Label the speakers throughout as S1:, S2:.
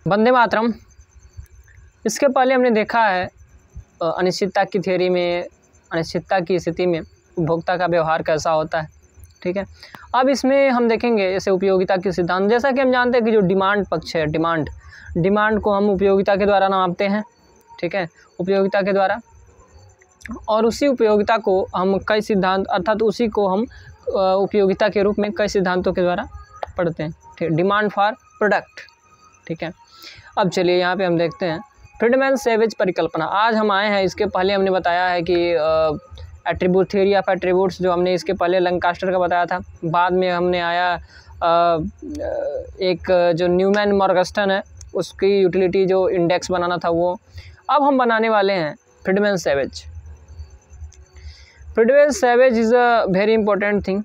S1: वंदे मातरम। इसके पहले हमने देखा है अनिश्चितता की थ्योरी में, अनिश्चितता की स्थिति में उपभोक्ता का व्यवहार कैसा होता है, ठीक है। अब इसमें हम देखेंगे जैसे उपयोगिता के सिद्धांत। जैसा कि हम जानते हैं कि जो डिमांड पक्ष है, डिमांड को हम उपयोगिता के द्वारा नापते हैं, ठीक है, उपयोगिता के द्वारा। और उसी उपयोगिता को हम कई सिद्धांत, अर्थात उसी को हम उपयोगिता के रूप में कई सिद्धांतों के द्वारा पढ़ते हैं, ठीक है। डिमांड फॉर प्रोडक्ट, ठीक है। अब चलिए यहाँ पे हम देखते हैं फ्रीडमैन सैवेज परिकल्पना। आज हम आए हैं, इसके पहले हमने बताया है कि एट्रीब्यूट, थ्योरी ऑफ एट्रीब्यूट्स, जो हमने इसके पहले लंकास्टर का बताया था। बाद में हमने आया एक जो न्यूमैन मॉर्गस्टन है उसकी यूटिलिटी जो इंडेक्स बनाना था वो। अब हम बनाने वाले हैं Friedman Savage. Friedman Savage is a very important thing.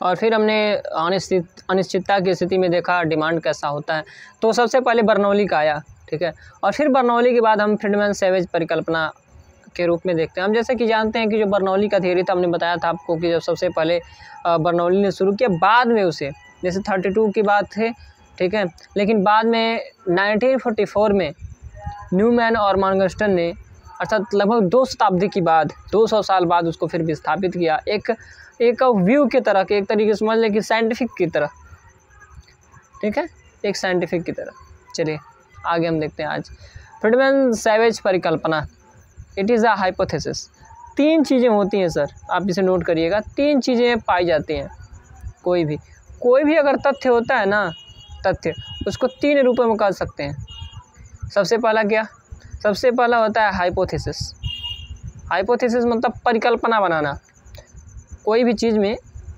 S1: और फिर हमने अनिश्चितता की स्थिति में देखा डिमांड कैसा होता है। तो सबसे पहले बर्नौली का आया, ठीक है, और फिर बर्नौली के बाद हम फ्रीडमैन सैवेज परिकल्पना के रूप में देखते हैं। हम जैसे कि जानते हैं कि जो बर्नौली का थ्योरी था, हमने बताया था आपको कि जब सबसे पहले बर्नौली ने शुरू किया, बाद में उसे जैसे 32 की बात थे, ठीक है, लेकिन बाद में 1944 में न्यूमैन और मॉर्गस्टन ने, अर्थात लगभग 2 शताब्दी की बाद, 200 साल बाद उसको फिर विस्थापित किया, एक व्यू की तरह, एक तरीके से समझ लें कि साइंटिफिक की तरह, ठीक है, एक साइंटिफिक की तरह। चलिए आगे हम देखते हैं आज फ्रीडमैन सैवेज परिकल्पना। It is a hypothesis. 3 चीज़ें होती हैं सर, आप इसे नोट करिएगा। 3 चीज़ें पाई जाती हैं। कोई भी अगर तथ्य होता है ना, तथ्य, उसको 3 रूपों में कर सकते हैं। सबसे पहला क्या? सबसे पहला होता है हाइपोथेसिस। हाइपोथेसिस मतलब परिकल्पना बनाना, कोई भी चीज़ में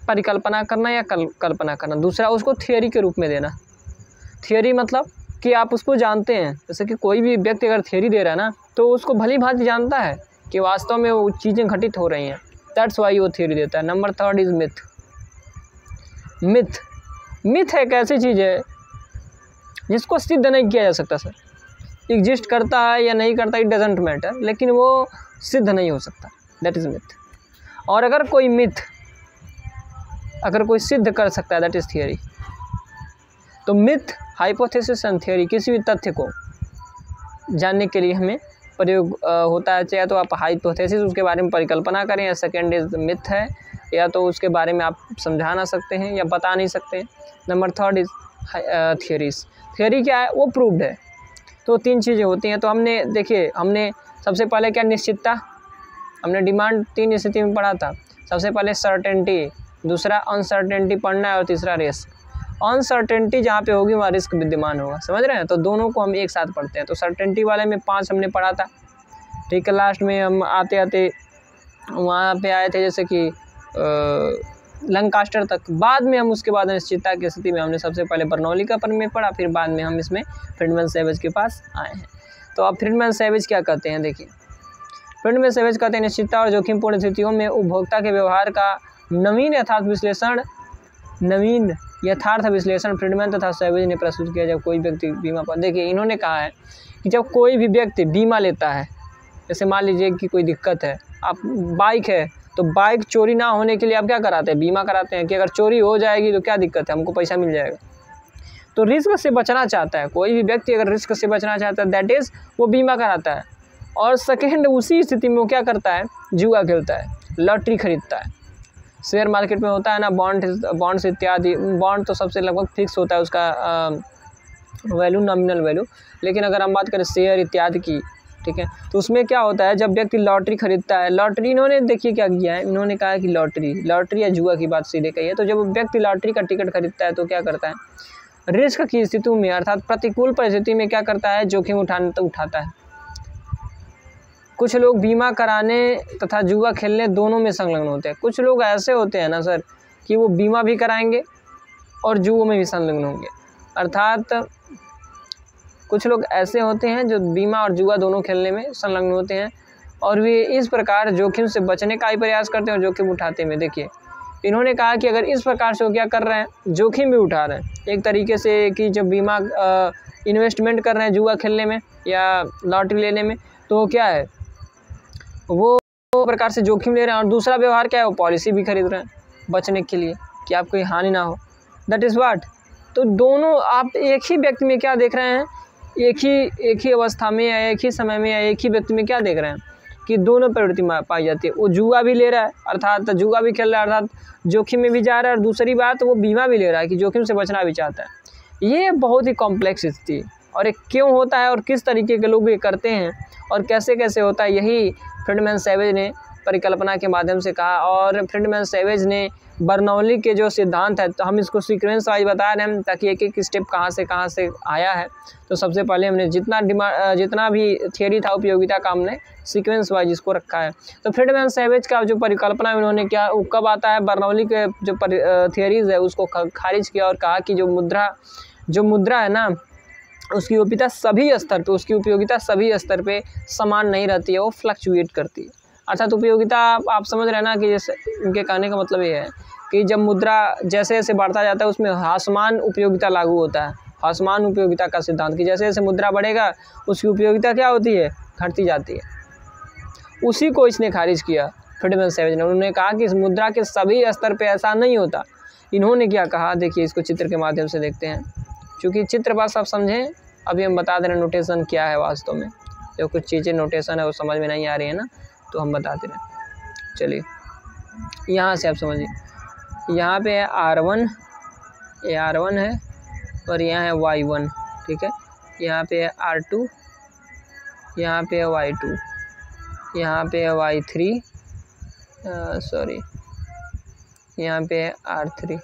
S1: परिकल्पना करना या कल्पना करना। दूसरा उसको थियरी के रूप में देना। थियरी मतलब कि आप उसको जानते हैं, जैसे कि कोई भी व्यक्ति अगर थियरी दे रहा है ना, तो उसको भली भांति जानता है कि वास्तव में वो चीज़ें घटित हो रही हैं, दैट्स वाई वो थियरी देता है। Number 3 is myth. मिथ एक ऐसी चीज़ है जिसको सिद्ध नहीं किया जा सकता सर। एग्जिस्ट करता है या नहीं करता, इट डजेंट मैटर, लेकिन वो सिद्ध नहीं हो सकता, दैट इज़ मिथ। और अगर कोई मिथ अगर कोई सिद्ध कर सकता है, दैट इज़ थियरी। तो मिथ, हाइपोथेसिस एंड थियरी, किसी भी तथ्य को जानने के लिए हमें प्रयोग होता है। चाहे तो आप हाइपोथेसिस, उसके बारे में परिकल्पना करें, या सेकेंड इज मिथ है, या तो उसके बारे में आप समझा ना सकते हैं या बता नहीं सकते हैं। Number 3 is theories. थियरी क्या है? वो प्रूव्ड है। तो 3 चीज़ें होती हैं। तो हमने देखिए, हमने सबसे पहले क्या, निश्चितता, हमने डिमांड 3 स्थिति में पढ़ा था। सबसे पहले सर्टेनिटी, दूसरा अनसर्टेनिटी पढ़ना है, और तीसरा रिस्क। अनसर्टेनिटी जहाँ पे होगी वहाँ रिस्क विद्यमान होगा, समझ रहे हैं? तो दोनों को हम एक साथ पढ़ते हैं। तो सर्टेनिटी वाले में 5 हमने पढ़ा था, ठीक है। लास्ट में हम आते आते वहाँ पे आए थे जैसे कि लंकास्टर तक। बाद में हम उसके बाद अनिश्चितता की स्थिति में हमने सबसे पहले बर्नौली का में पढ़ा, फिर बाद में हम इसमें फ्रीडमैन सैवेज के पास आए हैं। तो अब फ्रीडमैन सैवेज क्या कहते हैं, देखिए। फ्रीडमैन सैवेज कहते हैं निश्चितता और जोखिमपूर्ण स्थितियों में उपभोक्ता के व्यवहार का नवीन यथार्थ विश्लेषण फ्रीडमैन तथा सैवेज ने प्रस्तुत किया। जब कोई व्यक्ति बीमा पर, देखिए इन्होंने कहा है कि जब कोई भी व्यक्ति बीमा लेता है, जैसे मान लीजिए कि कोई दिक्कत है, आप बाइक है तो बाइक चोरी ना होने के लिए आप क्या कराते हैं, बीमा कराते हैं कि अगर चोरी हो जाएगी तो क्या दिक्कत है, हमको पैसा मिल जाएगा। तो रिस्क से बचना चाहता है कोई भी व्यक्ति, अगर रिस्क से बचना चाहता है, दैट इज़ वो बीमा कराता है। और सेकेंड, उसी स्थिति में वो क्या करता है, जुआ खेलता है, लॉटरी खरीदता है। शेयर मार्केट में होता है ना, बॉन्ड्स इत्यादि। बॉन्ड तो सबसे लगभग फिक्स होता है उसका वैल्यू, नॉमिनल वैल्यू। लेकिन अगर हम बात करें शेयर इत्यादि की, ठीक है, तो उसमें क्या होता है, जब व्यक्ति लॉटरी खरीदता है, लॉटरी, इन्होंने देखिए क्या किया है, इन्होंने कहा कि लॉटरी या जुआ की बात सीधे कही है। तो जब व्यक्ति लॉटरी का टिकट खरीदता है तो क्या करता है, रिस्क की स्थितियों में, अर्थात प्रतिकूल परिस्थिति में क्या करता है, जोखिम उठाता है। कुछ लोग बीमा कराने तथा जुआ खेलने दोनों में संलग्न होते हैं। कुछ लोग ऐसे होते हैं ना सर कि वो बीमा भी कराएंगे और जुआ में भी संलग्न होंगे। अर्थात कुछ लोग ऐसे होते हैं जो बीमा और जुआ दोनों खेलने में संलग्न होते हैं, और वे इस प्रकार जोखिम से बचने का ही प्रयास करते हैं और जोखिम उठाते हैं। देखिए इन्होंने कहा कि अगर इस प्रकार से वो क्या कर रहे हैं, जोखिम भी उठा रहे हैं एक तरीके से, कि जब बीमा इन्वेस्टमेंट कर रहे हैं जुआ खेलने में या लॉटरी लेने में, तो क्या है, वो प्रकार से जोखिम ले रहे हैं। और दूसरा व्यवहार क्या है, वो पॉलिसी भी खरीद रहे हैं बचने के लिए कि आपको हानि ना हो, दैट इज़ व्हाट तो दोनों आप एक ही व्यक्ति में क्या देख रहे हैं, एक ही अवस्था में या एक ही समय में या एक ही व्यक्ति में क्या देख रहे हैं कि दोनों प्रवृत्ति पाई जाती है। वो जुआ भी ले रहा है, अर्थात जुआ भी खेल रहा है, अर्थात जोखिम में भी जा रहा है, और दूसरी बात वो बीमा भी ले रहा है कि जोखिम से बचना भी चाहता है। ये बहुत ही कॉम्प्लेक्स स्थिति है, और ये क्यों होता है और किस तरीके के लोग ये करते हैं और कैसे कैसे होता है, यही फ्रीडमैन सैवेज ने परिकल्पना के माध्यम से कहा। और फ्रीडमैन सैवेज ने बर्नौली के जो सिद्धांत है, तो हम इसको सीक्वेंस वाइज बता रहे हैं ताकि एक एक स्टेप कहाँ से आया है। तो सबसे पहले हमने जितना भी थियरी था उपयोगिता का, हमने सीक्वेंस वाइज इसको रखा है। तो फ्रीडमैन सैवेज का जो परिकल्पना उन्होंने क्या, वो कब आता है, बर्नौली के जो थियरीज है उसको खारिज किया और कहा कि जो मुद्रा है ना, उसकी उपयोगिता सभी स्तर पे समान नहीं रहती है, वो फ्लक्चुएट करती है। अर्थात उपयोगिता आप समझ रहे हैं ना, कि जैसे उनके कहने का मतलब ये है कि जब मुद्रा जैसे जैसे बढ़ता जाता है उसमें ह्रासमान उपयोगिता लागू होता है, ह्रासमान उपयोगिता का सिद्धांत, कि जैसे जैसे मुद्रा बढ़ेगा उसकी उपयोगिता क्या होती है, घटती जाती है। उसी को इसने खारिज किया फ्रीडमैन सैवेज ने। उन्होंने कहा कि इस मुद्रा के सभी स्तर पे ऐसा नहीं होता। इन्होंने क्या कहा, देखिए इसको चित्र के माध्यम से देखते हैं, क्योंकि चित्र बस आप समझें। अभी हम बता दे रहे हैं नोटेशन क्या है वास्तव में, जो कुछ चीज़ें नोटेशन है वो समझ में नहीं आ रही है ना, तो हम बताते रहे। चलिए यहाँ से आप समझिए, यहाँ पे है R1, ये R1 है, और यहाँ है Y1, ठीक है। यहाँ पे है R2, यहाँ पे है Y2, यहाँ पे है Y3, यहाँ पे है R3।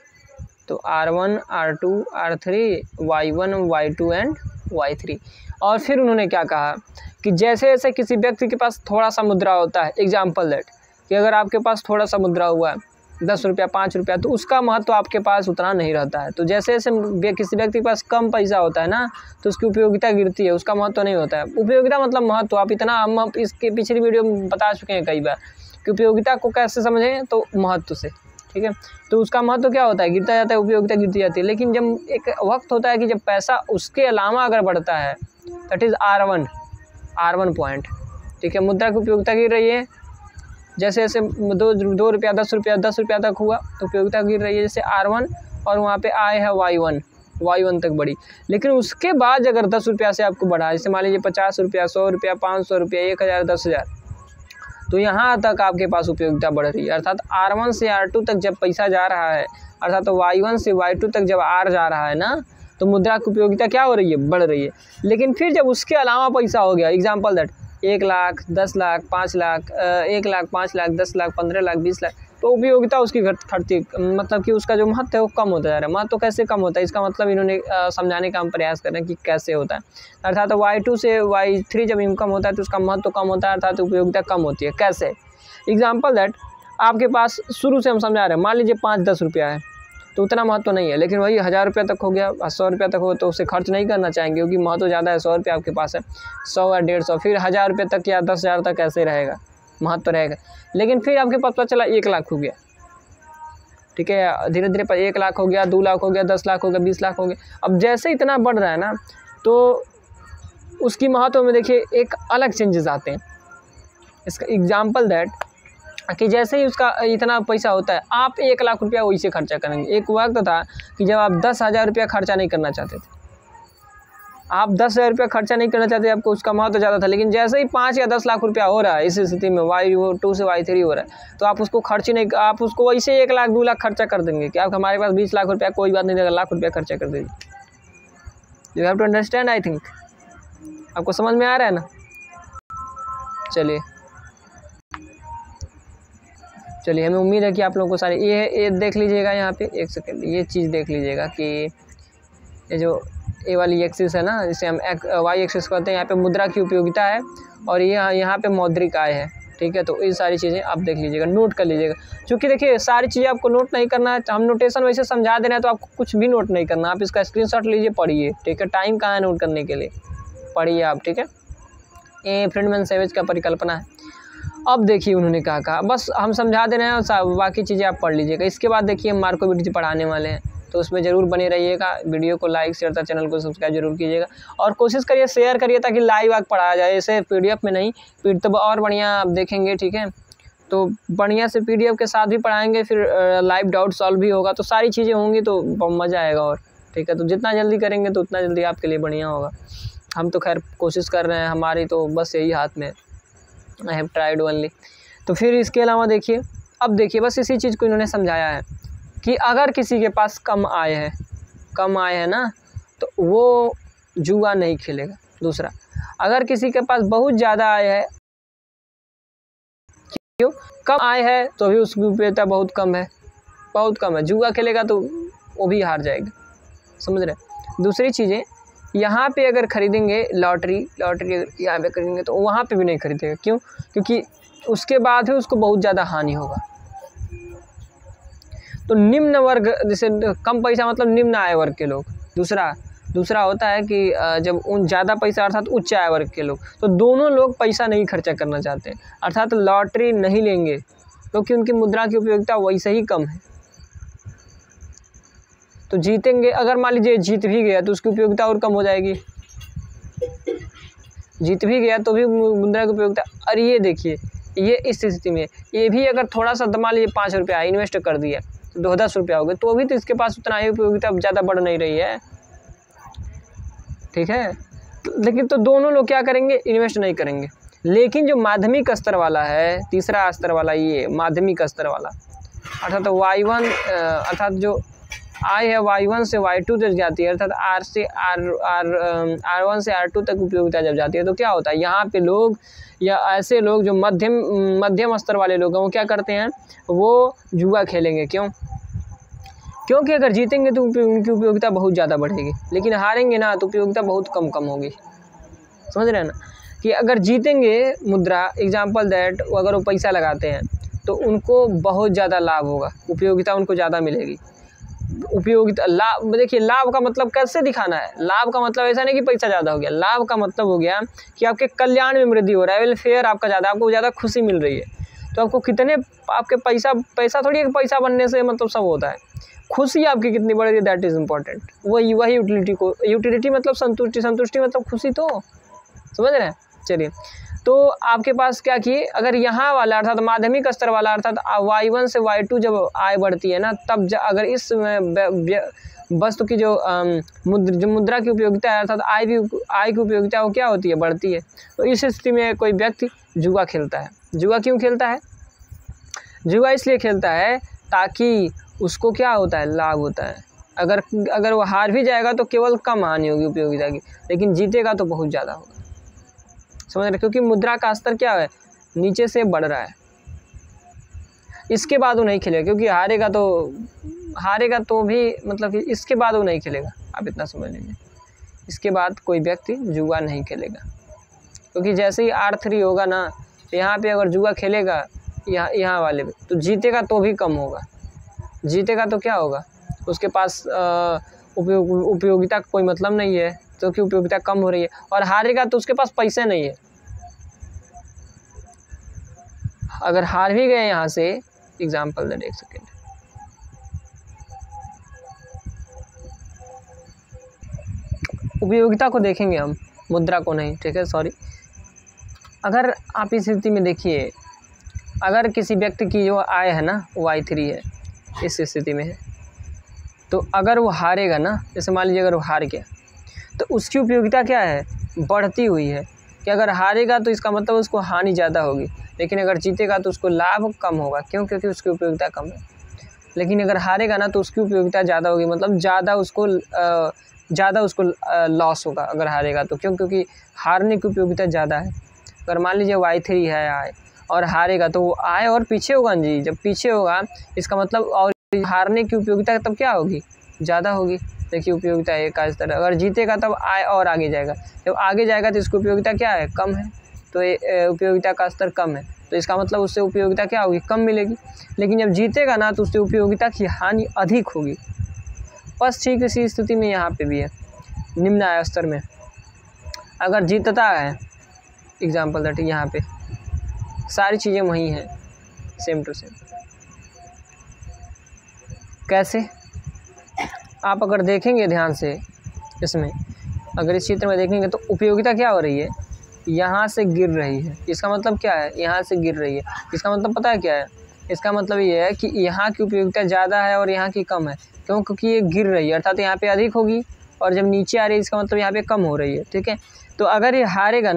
S1: तो R1, R2, R3, Y1, Y2 and Y3। और फिर उन्होंने क्या कहा कि जैसे जैसे किसी व्यक्ति के पास थोड़ा सा मुद्रा होता है, एग्जाम्पल दैट कि अगर आपके पास थोड़ा सा मुद्रा हुआ है 10 रुपया 5 रुपया, तो उसका महत्व आपके पास उतना नहीं रहता है। तो जैसे जैसे किसी व्यक्ति के पास कम पैसा होता है ना, तो उसकी उपयोगिता गिरती है, उसका महत्व नहीं होता है। उपयोगिता मतलब महत्व, आप इतना हम इसके पिछली वीडियो में बता चुके हैं कई बार कि उपयोगिता को कैसे समझें, तो महत्व से, ठीक है। तो उसका महत्व क्या होता है, गिरता जाता है, उपयोगिता गिरती जाती है। लेकिन जब एक वक्त होता है कि जब पैसा उसके अलावा अगर बढ़ता है, दैट इज़ R1 पॉइंट, ठीक है। मुद्रा की उपयोगिता गिर रही है, जैसे जैसे 2 रुपया 10 रुपया तक हुआ तो उपयोगिता गिर रही है, जैसे R1, और वहाँ पे आए है Y1 तक बढ़ी। लेकिन उसके बाद अगर 10 रुपया से आपको बढ़ा, जैसे मान लीजिए 50 रुपया, 100 रुपया, 500 रुपया, 1000, 10,000, तो यहाँ तक आपके पास उपयोगिता बढ़ रही है। अर्थात R1 से R2 तक जब पैसा जा रहा है, अर्थात Y1 से Y2 तक जब R जा रहा है ना, तो मुद्रा की उपयोगिता क्या हो रही है, बढ़ रही है। लेकिन फिर जब उसके अलावा पैसा हो गया, एग्जाम्पल दैट 1 लाख, 10 लाख, 5 लाख, 1 लाख, 5 लाख, 10 लाख, 15 लाख, 20 लाख, तो उपयोगिता उसकी घटती, मतलब कि उसका जो महत्व है वो कम होता जा रहा है। महत्व कैसे कम होता है, इसका मतलब इन्होंने समझाने का हम प्रयास कर रहे हैं कि कैसे होता है। अर्थात Y2 से Y3 जब इनकम होता है तो उसका महत्व कम होता है, अर्थात उपयोगिता कम होती है। कैसे, एग्जाम्पल दैट आपके पास शुरू से हम समझा रहे हैं, मान लीजिए 5-10 रुपया है, तो उतना महत्व नहीं है। लेकिन वही 1000 रुपया तक हो गया, 100 रुपया तक हो, तो उसे खर्च नहीं करना चाहेंगे क्योंकि महत्व ज़्यादा है। 100 रुपया आपके पास है, 100 या 150, फिर 1000 रुपये तक या 10,000 तक ऐसे रहेगा, महत्व रहेगा। लेकिन फिर आपके पास पता चला 1 लाख हो गया, ठीक है, धीरे धीरे 1 लाख हो गया, 2 लाख हो गया, 10 लाख हो गया, 20 लाख हो गया। अब जैसे इतना बढ़ रहा है ना, तो उसकी महत्व में देखिए एक अलग चेंजेस आते हैं। इसका एग्जाम्पल दैट कि जैसे ही उसका इतना पैसा होता है, आप 1 लाख रुपया वही से खर्चा करेंगे। एक वक्त था कि जब आप 10,000 रुपया खर्चा नहीं करना चाहते थे, आप 10,000 रुपया खर्चा नहीं करना चाहते, आपको उसका महत्व ज़्यादा था। लेकिन जैसे ही 5 या 10 लाख रुपया हो रहा है, इस स्थिति में Y2 से Y3 हो रहा है, तो आप उसको खर्च नहीं, आप उसको वैसे 1 लाख 2 लाख खर्चा कर देंगे कि आप हमारे पास 20 लाख रुपया, कोई बात नहीं, 1 लाख रुपया खर्चा कर दीजिए। You have to understand, I think आपको समझ में आ रहा है ना। चलिए हमें उम्मीद है कि आप लोगों को सारे ये देख लीजिएगा। यहाँ पे एक सेकंड, ये चीज़ देख लीजिएगा कि ये जो ए वाली एक्सिस है ना, जिसे हम Y एक्सिस कहते हैं, यहाँ पे मुद्रा की उपयोगिता है, और यहाँ पे मौद्रिक आय है, ठीक है। तो ये सारी चीज़ें आप देख लीजिएगा, नोट कर लीजिएगा। क्योंकि देखिए सारी चीज़ें आपको नोट नहीं करना है, तो हम नोटेशन वैसे समझा दे रहे हैं, तो आपको कुछ भी नोट नहीं करना, आप इसका स्क्रीनशॉट लीजिए, पढ़िए, ठीक है। टाइम कहाँ है नोट करने के लिए, पढ़िए आप, ठीक है। ये फ्रीडमैन सैवेज का परिकल्पना है। अब देखिए उन्होंने कहा, बस हम समझा दे रहे हैं, बाकी चीज़ें आप पढ़ लीजिएगा। इसके बाद देखिए मार्कोविट्ज़ पढ़ाने वाले हैं, तो उसमें ज़रूर बने रहिएगा। वीडियो को लाइक शेयर तथा चैनल को सब्सक्राइब जरूर कीजिएगा, और कोशिश करिए शेयर करिए ताकि लाइव आग पढ़ाया जाए, ऐसे PDF में नहीं, तो और बढ़िया आप देखेंगे, ठीक है। तो बढ़िया से PDF के साथ भी पढ़ाएंगे, फिर लाइव डाउट सॉल्व भी होगा, तो सारी चीज़ें होंगी तो मज़ा आएगा। और ठीक है। तो जितना जल्दी करेंगे तो उतना जल्दी आपके लिए बढ़िया होगा। हम तो खैर कोशिश कर रहे हैं, हमारी तो बस यही हाथ में, आई हैव ट्राइड ओनली। तो फिर इसके अलावा देखिए, अब देखिए बस इसी चीज़ को इन्होंने समझाया है कि अगर किसी के पास कम आय है ना, तो वो जुआ नहीं खेलेगा। दूसरा, अगर किसी के पास बहुत ज़्यादा आय है, क्यों कम आय है तो भी उसकी उपयोगिता बहुत कम है, जुआ खेलेगा तो वो भी हार जाएगा, समझ रहे। दूसरी चीज़ें, यहाँ पे अगर खरीदेंगे लॉटरी यहाँ पे खरीदेंगे तो वहाँ पे भी नहीं खरीदेगा। क्यों? क्योंकि उसके बाद ही उसको बहुत ज़्यादा हानि होगा। तो निम्न वर्ग, जैसे कम पैसा मतलब निम्न आय वर्ग के लोग। दूसरा होता है कि जब उन ज़्यादा पैसा अर्थात उच्च आय वर्ग के लोग, तो दोनों लोग पैसा नहीं खर्चा करना चाहते, अर्थात लॉटरी नहीं लेंगे क्योंकि उनकी मुद्रा की उपयोगिता वैसे ही कम है। तो जीतेंगे, अगर मान लीजिए जीत भी गया तो उसकी उपयोगिता और कम हो जाएगी, जीत भी गया तो भी मुद्रा की उपयोगिता। और ये देखिए, ये इस स्थिति में ये भी अगर थोड़ा सा मान लीजिए 5 रुपया इन्वेस्ट कर दिया तो 10 रुपया हो गए, तो भी तो इसके पास उतना ही उपयोगिता ज़्यादा बढ़ नहीं रही है, ठीक है। लेकिन तो दोनों लोग क्या करेंगे, इन्वेस्ट नहीं करेंगे। लेकिन जो माध्यमिक स्तर वाला है, तीसरा स्तर वाला, ये माध्यमिक स्तर वाला, अर्थात Y1, अर्थात जो आय है Y1 से Y2 तक जाती है, अर्थात R1 से R2 तक उपयोगिता जब जाती है, तो क्या होता है, यहाँ पे लोग या ऐसे लोग जो मध्यम स्तर वाले लोग हैं, वो क्या करते हैं, वो जुआ खेलेंगे। क्योंकि अगर जीतेंगे तो उनकी उपयोगिता बहुत ज़्यादा बढ़ेगी, लेकिन हारेंगे ना तो उपयोगिता बहुत कम होगी, समझ रहे हैं ना। कि अगर जीतेंगे मुद्रा, एग्जाम्पल दैट, अगर वो पैसा लगाते हैं तो उनको बहुत ज़्यादा लाभ होगा, उपयोगिता उनको ज़्यादा मिलेगी। उपयोगिता लाभ, देखिए लाभ का मतलब कैसे दिखाना है, लाभ का मतलब ऐसा नहीं कि पैसा ज़्यादा हो गया, लाभ का मतलब हो गया कि आपके कल्याण में वृद्धि हो रहा है, वेलफेयर आपका ज़्यादा, आपको ज़्यादा खुशी मिल रही है। तो आपको कितने, आपके पैसा थोड़ी एक पैसा बनने से मतलब सब होता है, खुशी आपकी कितनी बढ़ रही है, दैट इज़ इम्पॉर्टेंट। वही यूटिलिटी मतलब संतुष्टि मतलब खुशी, तो समझ रहे हैं। चलिए, तो आपके पास क्या किए, अगर यहाँ वाला अर्थात माध्यमिक स्तर वाला, अर्थात Y1 से Y2 जब आय बढ़ती है ना, तब अगर इस वस्तु की जो मुद्रा की उपयोगिता है, अर्थात आय की उपयोगिता, वो क्या होती है, बढ़ती है। तो इस स्थिति में कोई व्यक्ति जुआ खेलता है। जुआ क्यों खेलता है? जुआ इसलिए खेलता है ताकि उसको क्या होता है, लाभ होता है। अगर वो हार भी जाएगा तो केवल कम हानि होगी उपयोगिता की, लेकिन जीतेगा तो बहुत ज़्यादा होगा, समझ रहे। क्योंकि मुद्रा का स्तर क्या है, नीचे से बढ़ रहा है। इसके बाद वो नहीं खेलेगा, क्योंकि हारेगा तो भी मतलब कि इसके बाद वो नहीं खेलेगा, आप इतना समझ लीजिए। इसके बाद कोई व्यक्ति जुआ नहीं खेलेगा, क्योंकि जैसे ही R3 होगा ना, यहाँ पे अगर जुआ खेलेगा यहाँ वाले पे, तो जीतेगा तो भी कम होगा, जीतेगा तो क्या होगा, उसके पास उपयोगिता का कोई मतलब नहीं है, क्योंकि उपयोगिता कम हो रही है। और हारेगा तो उसके पास पैसे नहीं है। अगर हार भी गए यहाँ से, एग्जाम्पल दें, एक सेकेंड, उपयोगिता को देखेंगे हम, मुद्रा को नहीं, ठीक है, सॉरी। अगर आप इस स्थिति में देखिए, अगर किसी व्यक्ति की जो आय है ना Y3 है, इस स्थिति में है, तो अगर वो हारेगा ना, जैसे मान लीजिए अगर वो हार गया, तो उसकी उपयोगिता क्या है, बढ़ती हुई है। कि अगर हारेगा तो इसका मतलब उसको हानि ज़्यादा होगी, लेकिन अगर जीतेगा तो उसको लाभ कम होगा। क्यों? क्योंकि उसकी उपयोगिता कम है। लेकिन अगर हारेगा ना तो उसकी उपयोगिता ज़्यादा होगी, मतलब ज़्यादा उसको लॉस होगा अगर हारेगा तो। क्यों? क्योंकि हारने की उपयोगिता ज़्यादा है। अगर मान लीजिए Y3 है आय और हारेगा तो वो आय और पीछे होगा जी, जब पीछे होगा इसका मतलब और हारने की उपयोगिता तब क्या होगी, ज़्यादा होगी। देखिए उपयोगिता एक का स्तर, अगर जीतेगा तब आय और आगे जाएगा, जब आगे जाएगा तो इसकी उपयोगिता क्या है, कम है, तो उपयोगिता का स्तर कम है, तो इसका मतलब उससे उपयोगिता क्या होगी, कम मिलेगी। लेकिन जब जीतेगा ना तो उससे उपयोगिता की हानि अधिक होगी। बस ठीक इसी स्थिति में यहाँ पे भी है, निम्न आय स्तर में अगर जीतता है, एग्जाम्पल दैट यहाँ पे सारी चीज़ें वही हैं, सेम टू सेम। कैसे? आप अगर देखेंगे ध्यान से इसमें, अगर इस चित्र में देखेंगे तो उपयोगिता क्या हो रही है, यहाँ से गिर रही है। इसका मतलब क्या है, यहाँ से गिर रही है। इसका मतलब पता है क्या है, इसका मतलब ये है कि यहाँ की उपयोगिता ज़्यादा है और यहाँ की कम है। क्यों? क्योंकि ये गिर रही है, अर्थात यहाँ पे अधिक होगी, और जब नीचे आ रही है इसका मतलब यहाँ पे कम हो रही है। ठीक है, तो अगर ये हारेगा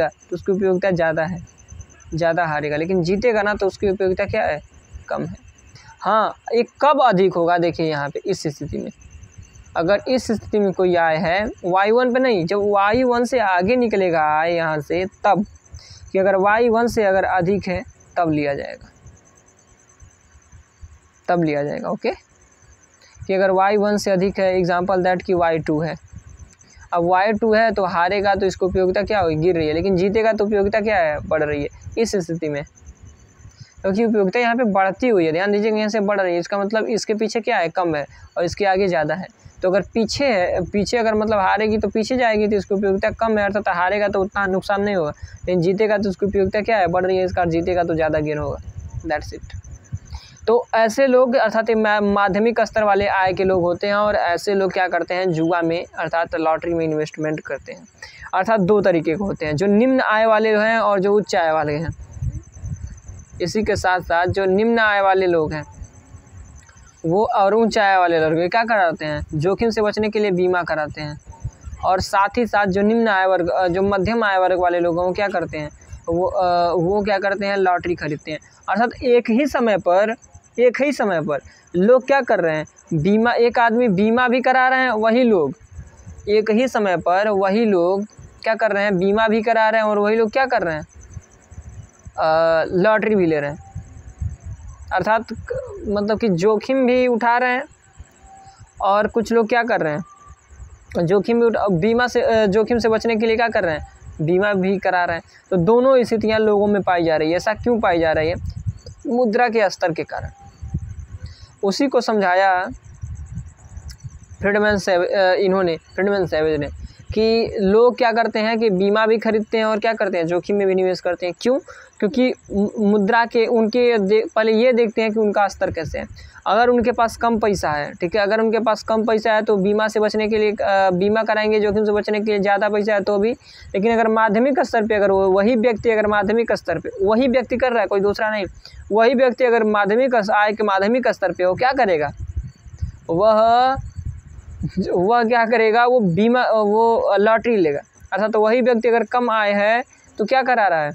S1: तो उसकी उपयोगिता ज़्यादा है, ज़्यादा हारेगा, लेकिन जीतेगा ना तो उसकी उपयोगिता क्या है? कम है। हाँ, ये कब अधिक होगा? देखिए यहाँ पे इस स्थिति में, अगर इस स्थिति में कोई आय है y1 पे नहीं, जब y1 से आगे निकलेगा आय यहाँ से, तब कि अगर y1 से अगर अधिक है तब लिया जाएगा, ओके। कि अगर y1 से अधिक है, एग्जांपल दैट कि y2 है, अब y2 है तो हारेगा तो इसकी उपयोगिता क्या होगी? गिर रही है, लेकिन जीतेगा तो उपयोगिता क्या है? बढ़ रही है इस स्थिति में, क्योंकि उपयोगिता यहाँ पे बढ़ती हुई है, ध्यान दीजिए, यहाँ से बढ़ रही है, इसका मतलब इसके पीछे क्या है? कम है, और इसके आगे ज़्यादा है। तो अगर पीछे है, पीछे अगर मतलब हारेगी तो पीछे जाएगी तो इसकी उपयोगिता कम है, अर्थात हारेगा तो उतना नुकसान नहीं होगा, लेकिन जीतेगा तो उसकी उपयोगिता क्या है? बढ़ रही है, इसका जीतेगा तो ज़्यादा गेन होगा। That's it. तो ऐसे लोग अर्थात माध्यमिक स्तर वाले आय के लोग होते हैं, और ऐसे लोग क्या करते हैं? जुआ में अर्थात लॉटरी में इन्वेस्टमेंट करते हैं। अर्थात दो तरीके के होते हैं, जो निम्न आय वाले हैं और जो उच्च आय वाले हैं। इसी के साथ साथ जो निम्न आय वाले लोग हैं वो और उच्च आय वाले लोग क्या कराते हैं? जोखिम से बचने के लिए बीमा कराते हैं, और साथ ही साथ जो निम्न आय वर्ग, जो मध्यम आय वर्ग वाले लोग हैं वो क्या करते हैं? वो क्या करते हैं? लॉटरी खरीदते हैं। अर्थात एक ही समय पर लोग क्या कर रहे हैं? बीमा, एक आदमी बीमा भी करा रहे हैं, वही लोग एक ही समय पर वही लोग क्या कर रहे हैं? बीमा भी करा रहे हैं, और वही लोग क्या कर रहे हैं? लॉटरी भी ले रहे हैं। अर्थात मतलब कि जोखिम भी उठा रहे हैं, और कुछ लोग क्या कर रहे हैं? बीमा से जोखिम से बचने के लिए क्या कर रहे हैं? बीमा भी करा रहे हैं। तो दोनों स्थितियाँ लोगों में पाई जा रही है। ऐसा क्यों पाई जा रही है? मुद्रा के स्तर के कारण। उसी को समझाया फ्रीडमैन सेवेज ने कि लोग क्या करते हैं कि बीमा भी खरीदते हैं और क्या करते हैं? जोखिम में भी निवेश करते हैं। क्यों? क्योंकि मुद्रा के पहले ये देखते हैं कि उनका स्तर कैसे है। अगर उनके पास कम पैसा है, ठीक है, अगर उनके पास कम पैसा है तो बीमा से बचने के लिए बीमा कराएंगे, जोखिम से बचने के लिए ज़्यादा पैसा है तो भी। लेकिन अगर माध्यमिक स्तर पे अगर वही व्यक्ति अगर माध्यमिक स्तर पे वही व्यक्ति कर रहा है, कोई दूसरा नहीं, वही व्यक्ति अगर माध्यमिक आय के माध्यमिक स्तर पे वो क्या करेगा? वह क्या करेगा? वो लॉटरी लेगा। अर्थात तो वही व्यक्ति अगर कम आय है तो क्या करा रहा है?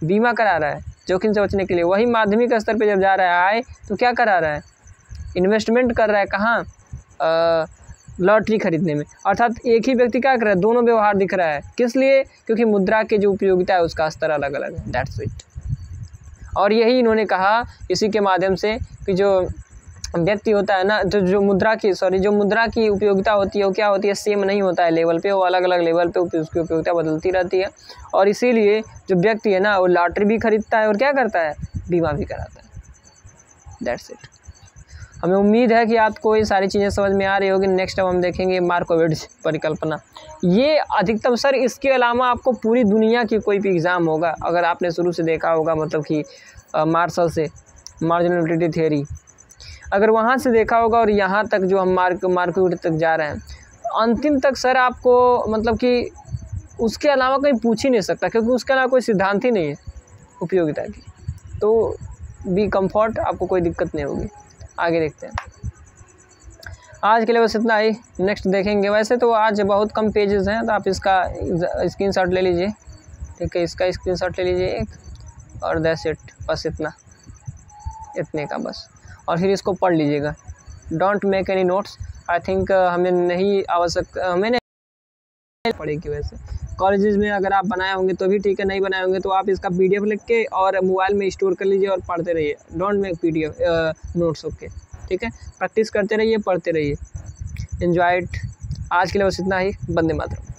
S1: बीमा करा रहा है जोखिम से बचने के लिए। वही माध्यमिक स्तर पे जब जा रहा है आय तो क्या करा रहा है? इन्वेस्टमेंट कर रहा है कहाँ? लॉटरी खरीदने में। अर्थात एक ही व्यक्ति क्या कर रहा है? दोनों व्यवहार दिख रहा है। किस लिए? क्योंकि मुद्रा की जो उपयोगिता है उसका स्तर अलग अलग है। That's it. और यही इन्होंने कहा इसी के माध्यम से कि जो व्यक्ति होता है ना, तो जो मुद्रा की उपयोगिता होती है वो क्या होती है? सेम नहीं होता है लेवल पे, वो अलग अलग लेवल पे उसकी उपयोगिता बदलती रहती है। और इसीलिए जो व्यक्ति है ना वो लॉटरी भी खरीदता है और क्या करता है? बीमा भी कराता है। That's it. हमें उम्मीद है कि आपको ये सारी चीज़ें समझ में आ रही होगी। नेक्स्ट टाइम हम देखेंगे मार्कोविट्ज़ परिकल्पना। ये अधिकतम सर, इसके अलावा आपको पूरी दुनिया की कोई भी एग्ज़ाम होगा, अगर आपने शुरू से देखा होगा, मतलब कि मार्शल से मार्जिनलिटी थ्योरी, अगर वहाँ से देखा होगा और यहाँ तक जो हम मार्कोविट्ज़ तक जा रहे हैं, अंतिम तक सर आपको मतलब कि उसके अलावा कहीं पूछ ही नहीं सकता, क्योंकि उसके अलावा कोई सिद्धांत ही नहीं है उपयोगिता की। तो बी कम्फर्ट, आपको कोई दिक्कत नहीं होगी। आगे देखते हैं। आज के लिए बस इतना ही, नेक्स्ट देखेंगे। वैसे तो आज बहुत कम पेजेस हैं, तो आप इसका स्क्रीनशॉट ले लीजिए, ठीक है, इसका स्क्रीनशॉट ले लीजिए एक, और दैट्स इट, बस इतने का बस। और फिर इसको पढ़ लीजिएगा। Don't make any notes. I think हमें नहीं पड़ेगी। वैसे कॉलेजेस में अगर आप बनाए होंगे तो भी ठीक है, नहीं बनाए होंगे तो आप इसका PDF लिख के और मोबाइल में स्टोर कर लीजिए और पढ़ते रहिए। Don't make PDF notes, okay, ठीक है। प्रैक्टिस करते रहिए, पढ़ते रहिए। Enjoy it. आज के लिए बस इतना ही। वंदे मातरम।